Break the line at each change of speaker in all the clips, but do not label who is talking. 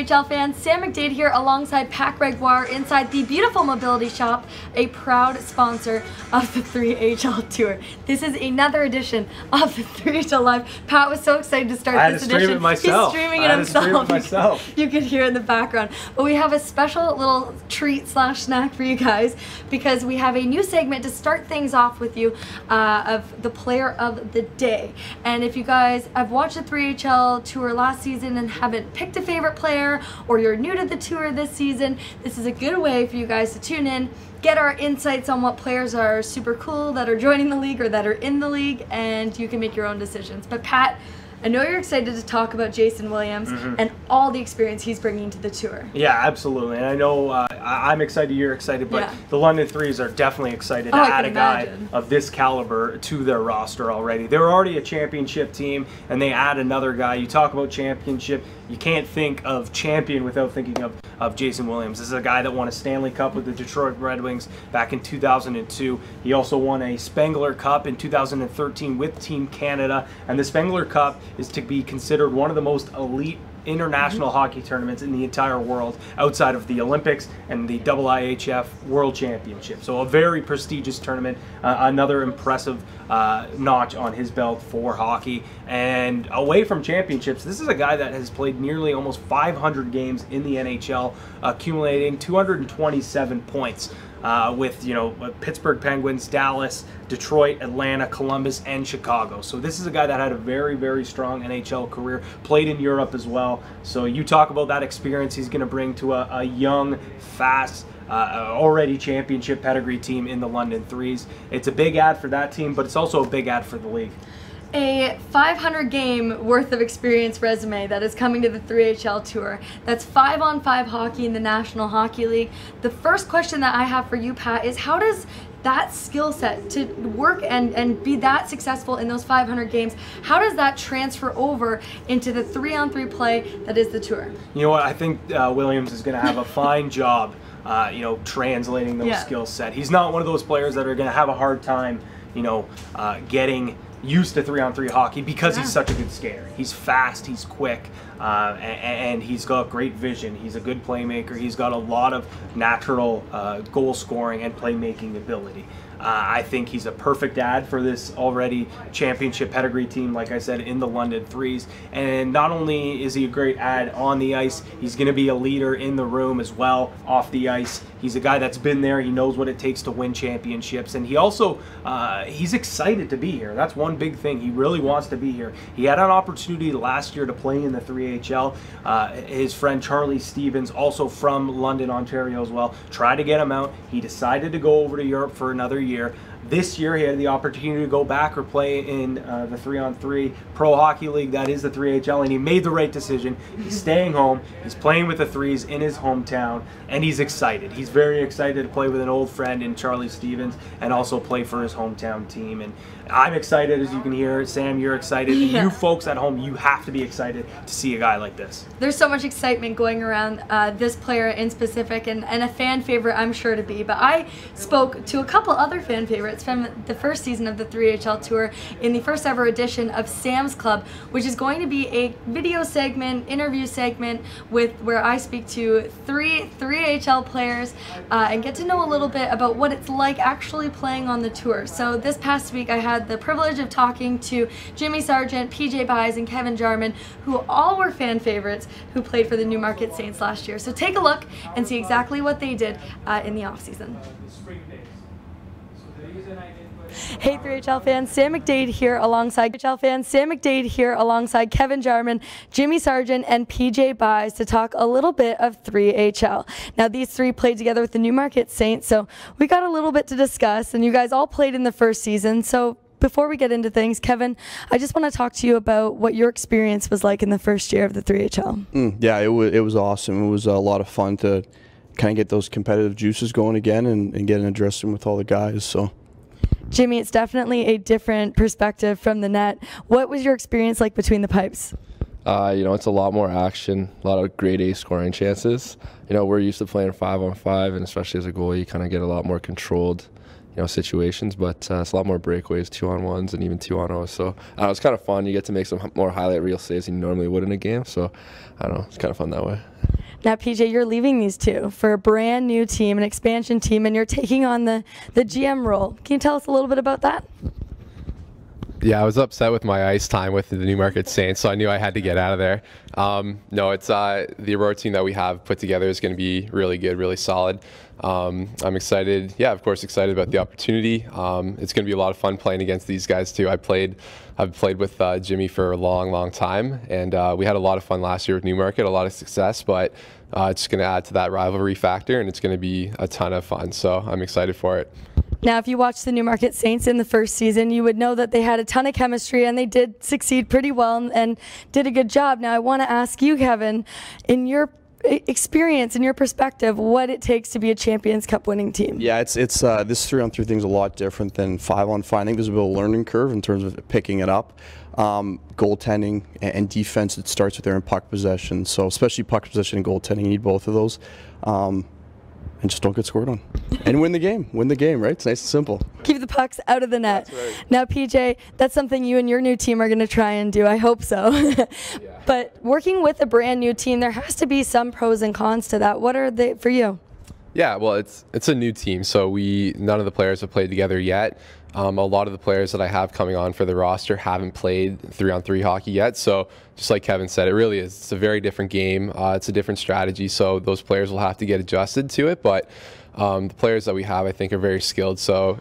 3HL fans, Sam McDade here alongside Pat Gregoire inside the beautiful Mobility Shop, a proud sponsor of the 3HL Tour. This is another edition of the 3HL Live. Pat was so excited to start this edition.
Stream it myself.
He's streaming it himself. You can hear in the background. But we have a special little treat slash snack for you guys because we have a new segment to start things off with you of the player of the day. And if you guys have watched the 3HL Tour last season and haven't picked a favorite player, or you're new to the tour this season, this is a good way for you guys to tune in, get our insights on what players are super cool that are joining the league or that are in the league, and you can make your own decisions. But Pat, I know you're excited to talk about Jason Williams and all the experience he's bringing to the tour.
Yeah, absolutely. And I know I'm excited, you're excited, but the London Threes are definitely excited to add a guy of this caliber to their roster already. They were already a championship team, and they add another guy. You talk about championship, you can't think of champion without thinking of Jason Williams. This is a guy that won a Stanley Cup with the Detroit Red Wings back in 2002. He also won a Spengler Cup in 2013 with Team Canada, and the Spengler Cup is to be considered one of the most elite international hockey tournaments in the entire world outside of the Olympics and the IIHF World Championship. So a very prestigious tournament, another impressive notch on his belt for hockey. And away from championships, this is a guy that has played nearly almost 500 games in the NHL, accumulating 227 points. With Pittsburgh Penguins, Dallas, Detroit, Atlanta, Columbus, and Chicago. So this is a guy that had a very, very strong NHL career, played in Europe as well. So you talk about that experience he's going to bring to a young, fast, already championship pedigree team in the London Threes. It's a big ad for that team, but it's also a big ad for the league.
A 500 game worth of experience resume that is coming to the 3HL Tour. That's 5-on-5 hockey in the National Hockey League. The first question that I have for you, Pat, is how does that skill set to work and be that successful in those 500 games, how does that transfer over into the 3-on-3 play that is the Tour?
You know what, I think Williams is going to have a fine job translating those skill set. He's not one of those players that are going to have a hard time getting used to 3-on-3 hockey because he's such a good skater. He's fast, he's quick, and he's got great vision. He's a good playmaker. He's got a lot of natural goal scoring and playmaking ability. I think he's a perfect ad for this already championship pedigree team, like I said, in the London Threes. And not only is he a great ad on the ice, he's going to be a leader in the room as well off the ice. He's a guy that's been there. He knows what it takes to win championships. And he also, he's excited to be here. That's one big thing. He really wants to be here. He had an opportunity last year to play in the 3HL. His friend Charlie Stevens, also from London, Ontario as well, tried to get him out. He decided to go over to Europe for another year. This year he had the opportunity to go back or play in the 3-on-3 Pro Hockey League, that is the 3HL, and he made the right decision. He's staying home, he's playing with the Threes in his hometown, and he's excited. He's very excited to play with an old friend in Charlie Stevens and also play for his hometown team. And I'm excited, as you can hear. Sam, you're excited. You folks at home, you have to be excited to see a guy like this.
There's so much excitement going around this player in specific, and a fan favorite I'm sure to be. But I spoke to a couple other fan favorites from the first season of the 3HL Tour in the first ever edition of Sam's Club, which is going to be a video segment, interview segment where I speak to three 3HL players and get to know a little bit about what it's like actually playing on the tour. So this past week I had the privilege of talking to Jimmy Sargent, PJ Byes, and Kevin Jarman, who all were fan favorites who played for the Newmarket Saints last year. So take a look and see exactly what they did in the offseason. Hey 3HL fans, Sam McDade here alongside Kevin Jarman, Jimmy Sargent, and PJ Byes to talk a little bit of 3HL. Now these three played together with the Newmarket Saints, so we got a little bit to discuss, and you guys all played in the first season. So before we get into things, Kevin, I just want to talk to you about what your experience was like in the first year of the 3HL.
Yeah, it was awesome. It was a lot of fun to kind of get those competitive juices going again and get in a dressing room with all the guys. So,
Jimmy, it's definitely a different perspective from the net. What was your experience like between the pipes?
It's a lot more action, a lot of grade A scoring chances. We're used to playing 5-on-5, and especially as a goalie, you kind of get a lot more controlled situations, but it's a lot more breakaways, 2-on-1s, and even 2-on-0s. So it's kind of fun. You get to make some more highlight reel saves than you normally would in a game. So I don't know, it's kind of fun that way.
Now, PJ, you're leaving these two for a brand new team, an expansion team, and you're taking on the GM role. Can you tell us a little bit about that?
Yeah, I was upset with my ice time with the Newmarket Saints, so I knew I had to get out of there. No, it's the Aurora team that we have put together is going to be really good, really solid. I'm excited. Yeah, of course, excited about the opportunity. It's going to be a lot of fun playing against these guys too. I've played with Jimmy for a long time, and we had a lot of fun last year with Newmarket, a lot of success, but it's going to add to that rivalry factor, and it's going to be a ton of fun. So I'm excited for it.
Now, if you watched the Newmarket Saints in the first season, you would know that they had a ton of chemistry and they did succeed pretty well and did a good job. Now, I want to ask you, Kevin, in your experience, in your perspective, what it takes to be a Champions Cup winning team.
Yeah, it's this 3-on-3 thing's a lot different than 5-on-5. I think there's a bit of a learning curve in terms of picking it up. Goaltending and defense, it starts with their own puck possession. So especially puck possession and goaltending, you need both of those. And just don't get scored on. And win the game. Win the game, right? It's nice and simple.
Keep the pucks out of the net.
That's right.
Now, PJ, that's something you and your new team are going to try and do. I hope so.
Yeah.
But working with a brand new team, there has to be some pros and cons to that. What are they for you?
Yeah, well, it's a new team, so none of the players have played together yet. A lot of the players that I have coming on for the roster haven't played 3-on-3 hockey yet. So just like Kevin said, it really is. It's a very different game. It's a different strategy. So those players will have to get adjusted to it. But the players that we have, I think, are very skilled. So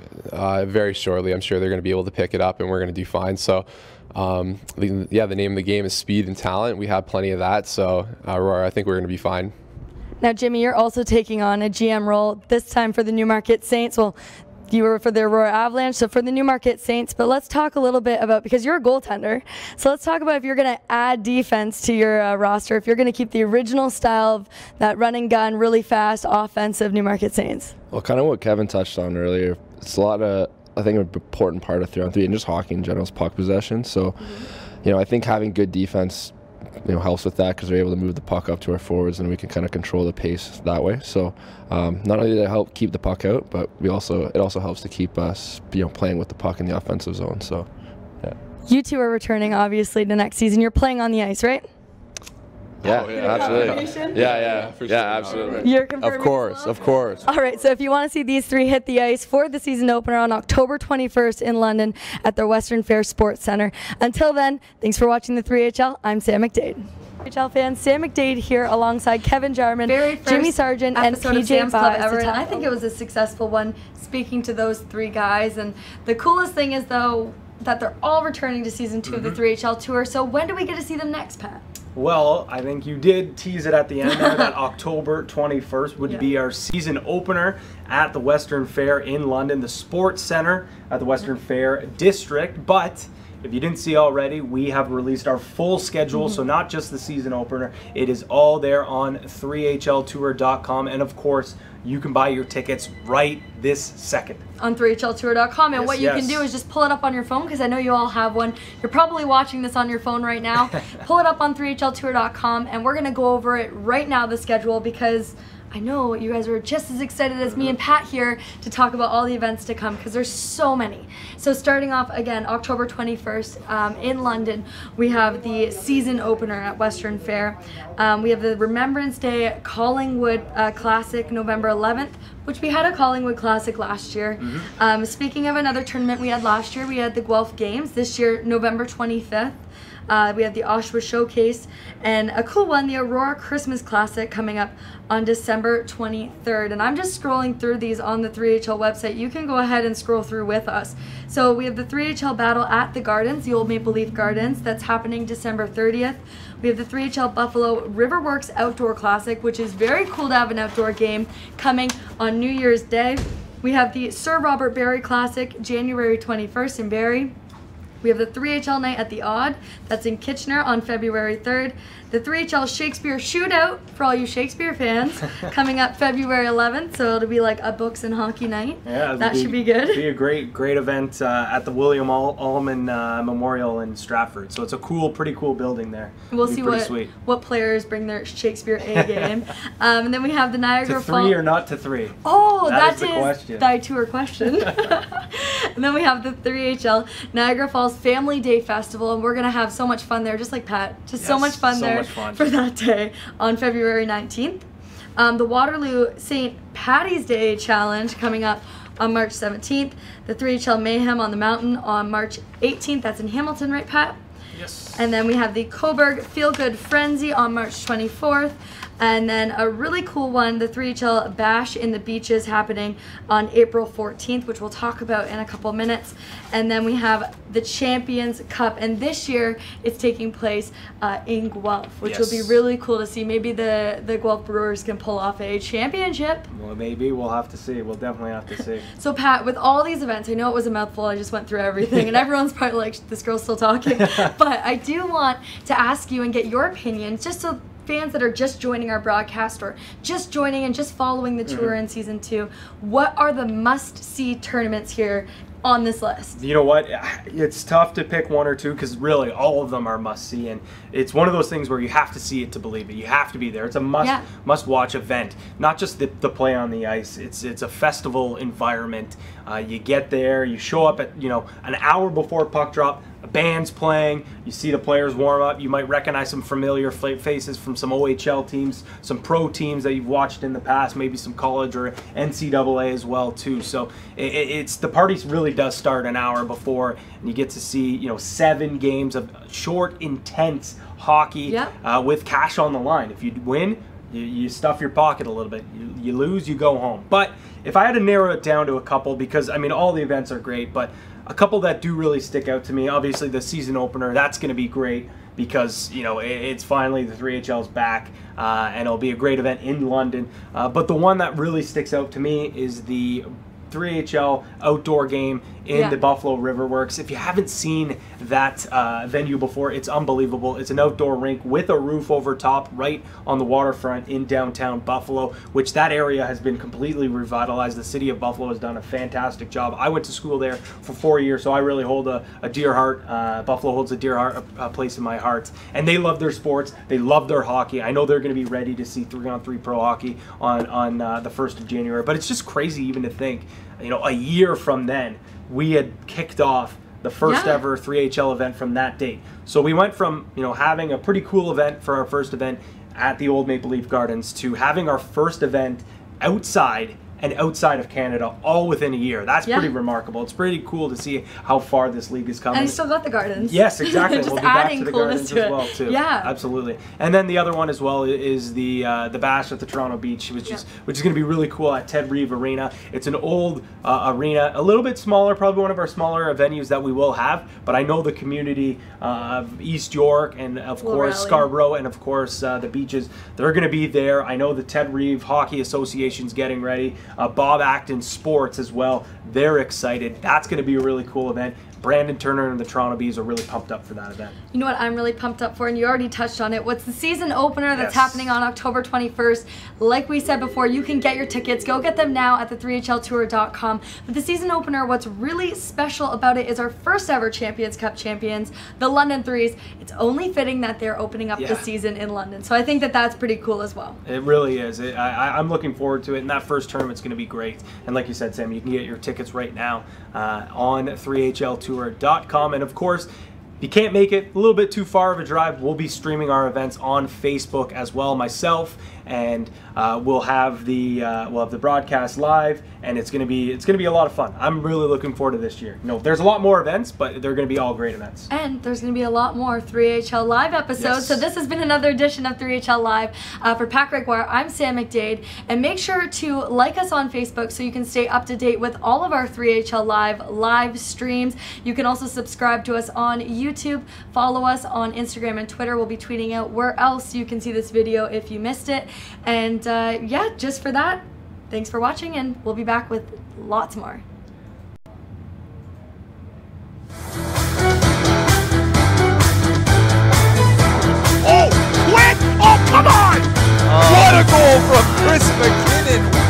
very shortly, I'm sure they're going to be able to pick it up, and we're going to do fine. So the name of the game is speed and talent. We have plenty of that. So Aurora, I think we're going to be fine.
Now, Jimmy, you're also taking on a GM role, this time for the Newmarket Saints. Well, you were for the Aurora Avalanche, so for the Newmarket Saints. But let's talk a little bit about, because you're a goaltender, so let's talk about if you're going to add defense to your roster, if you're going to keep the original style of that run and gun, really fast, offensive Newmarket Saints.
Well, kind of what Kevin touched on earlier. It's a lot of, I think, an important part of 3-on-3 and just hockey in general is puck possession. So, I think having good defense helps with that because they're able to move the puck up to our forwards and we can kind of control the pace that way. So not only does it help keep the puck out, but it also helps to keep us playing with the puck in the offensive zone. So yeah.
You two are returning obviously to next season. You're playing on the ice, right?
Yeah, absolutely. Yeah, absolutely.
You're confirming.
Of course.
All right, so if you want to see these three hit the ice for the season opener on October 21st in London at the Western Fair Sports Centre. Until then, thanks for watching the 3HL. I'm Sam McDade. 3HL fans, Sam McDade here alongside Kevin Jarman, Jimmy Sargent, and PJ Bob. I think it was a successful one, speaking to those three guys. And the coolest thing is, though, that they're all returning to season 2 of the 3HL Tour. So when do we get to see them next, Pat?
Well, I think you did tease it at the end there, that October 21st would be our season opener at the Western Fair in London, the Sports Centre at the Western Fair District. But if you didn't see already, we have released our full schedule, so not just the season opener. It is all there on 3hltour.com, and of course, you can buy your tickets right this second. On 3hltour.com, and what you can do is just pull it up on your phone, because I know you all have one. You're probably watching this on your phone right now. Pull it up on 3hltour.com, and we're going to go over it right now, the schedule, because I know you guys are just as excited as me and Pat here to talk about all the events to come, because there's so many. So starting off again, October 21st in London, we have the season opener at Western Fair. We have the Remembrance Day Collingwood Classic November 11th, which we had a Collingwood Classic last year. Speaking of another tournament we had last year, we had the Guelph Games. This year, November 25th. We have the Oshawa Showcase, and a cool one, the Aurora Christmas Classic, coming up on December 23rd. And I'm just scrolling through these on the 3HL website. You can go ahead and scroll through with us. So we have the 3HL Battle at the Gardens, the Old Maple Leaf Gardens. That's happening December 30th. We have the 3HL Buffalo Riverworks Outdoor Classic, which is very cool to have an outdoor game, coming on New Year's Day. We have the Sir Robert Barry Classic, January 21st in Barrie. We have the 3HL Night at the Odd, that's in Kitchener on February 3rd.
the 3HL Shakespeare Shootout for all you Shakespeare fans coming up February 11th. So it'll be like a books and hockey night.
Yeah,
that should be good.
It'll be a great event at the William Allman Memorial in Stratford. So it's a pretty cool building there.
We'll see what players bring their Shakespeare A game. And then we have the Niagara Falls.
To 3 or not to 3?
Oh,
that is the question.
Thy tour question. And then we have the 3HL Niagara Falls Family Day Festival, and we're going to have so much fun there, just like Pat. Just so much fun there for that day on February 19th. The Waterloo St. Paddy's Day Challenge coming up on March 17th. The 3HL Mayhem on the Mountain on March 18th. That's in Hamilton, right, Pat?
Yes.
And then we have the Coburg Feel Good Frenzy on March 24th. And then a really cool one, the 3HL Bash in the Beaches, happening on April 14th, which we'll talk about in a couple minutes. And then we have the Champions Cup, and this year it's taking place in Guelph, which will be really cool to see. Maybe the Guelph Brewers can pull off a championship.
Well, maybe. We'll have to see. We'll definitely have to see.
So, Pat, with all these events, I know it was a mouthful. I just went through everything, and everyone's probably like, this girl's still talking. But I do want to ask you and get your opinion, just so fans that are just joining our broadcast or just joining and just following the tour in season 2, what are the must-see tournaments here on this list?
You know what? It's tough to pick one or two because really all of them are must-see, and it's one of those things where you have to see it to believe it. You have to be there. It's a must-watch event. Not just the play on the ice. It's a festival environment. You get there, you show up at an hour before puck drop. A band's playing, you see the players warm up, you might recognize some familiar faces from some OHL teams, some pro teams that you've watched in the past, maybe some college or NCAA as well too. So the party really does start an hour before, and you get to see 7 games of short, intense hockey with cash on the line. If you win, you stuff your pocket a little bit. You lose, you go home. But if I had to narrow it down to a couple, because I mean all the events are great, but a couple that do really stick out to me, obviously the season opener, that's going to be great because it's finally the 3HL's back, and it'll be a great event in London. But the one that really sticks out to me is the 3HL outdoor game in the Buffalo Riverworks. If you haven't seen that venue before, it's unbelievable. It's an outdoor rink with a roof over top right on the waterfront in downtown Buffalo, which that area has been completely revitalized. The city of Buffalo has done a fantastic job. I went to school there for 4 years, so I really hold a dear heart. Buffalo holds a dear heart, a place in my heart. And they love their sports. They love their hockey. I know they're going to be ready to see 3-on-3 pro hockey on the 1st of January. But it's just crazy even to think, a year from then, we had kicked off the first ever 3HL event from that date. So we went from, having a pretty cool event for our first event at the old Maple Leaf Gardens to having our first event outside of Canada all within a year. That's pretty remarkable. It's pretty cool to see how far this league has come.
And you still got the Gardens.
Yes, exactly.
Just
we'll be back to the
coolness
Gardens as well too.
Yeah,
absolutely. And then the other one as well is the Bash at the Toronto Beach, which is going to be really cool at Ted Reeve Arena. It's an old arena, a little bit smaller, probably one of our smaller venues that we will have. But I know the community of East York and of course Scarborough and of course the Beaches, they're going to be there. I know the Ted Reeve Hockey Association's getting ready. Bob Acton Sports as well. They're excited. That's going to be a really cool event. Brandon Turner and the Toronto Bees are really pumped up for that event.
You know what I'm really pumped up for, and you already touched on it. What's the season opener that's happening on October 21st? Like we said before, you can get your tickets. Go get them now at the3hltour.com. But the season opener, what's really special about it is our first ever Champions Cup champions, the London Threes. It's only fitting that they're opening up the season in London. So I think that that's pretty cool as well.
It really is. I'm looking forward to it, and that first tournament's going to be great. And like you said, Sam, you can get your tickets right now on 3HLtour.com. And of course, if you can't make it, a little bit too far of a drive, we'll be streaming our events on Facebook as well, myself, and we'll have the broadcast live, and it's gonna be a lot of fun. I'm really looking forward to this year. There's a lot more events, but they're gonna be all great events.
And there's gonna be a lot more 3HL Live episodes. So this has been another edition of 3HL Live. For Pat Gregoire, I'm Sam McDade, and make sure to like us on Facebook so you can stay up to date with all of our 3HL live streams. You can also subscribe to us on YouTube, follow us on Instagram and Twitter. We'll be tweeting out where else you can see this video if you missed it. And just for that, thanks for watching, and we'll be back with lots more.
Oh, wait! goal from Chris McKinnon.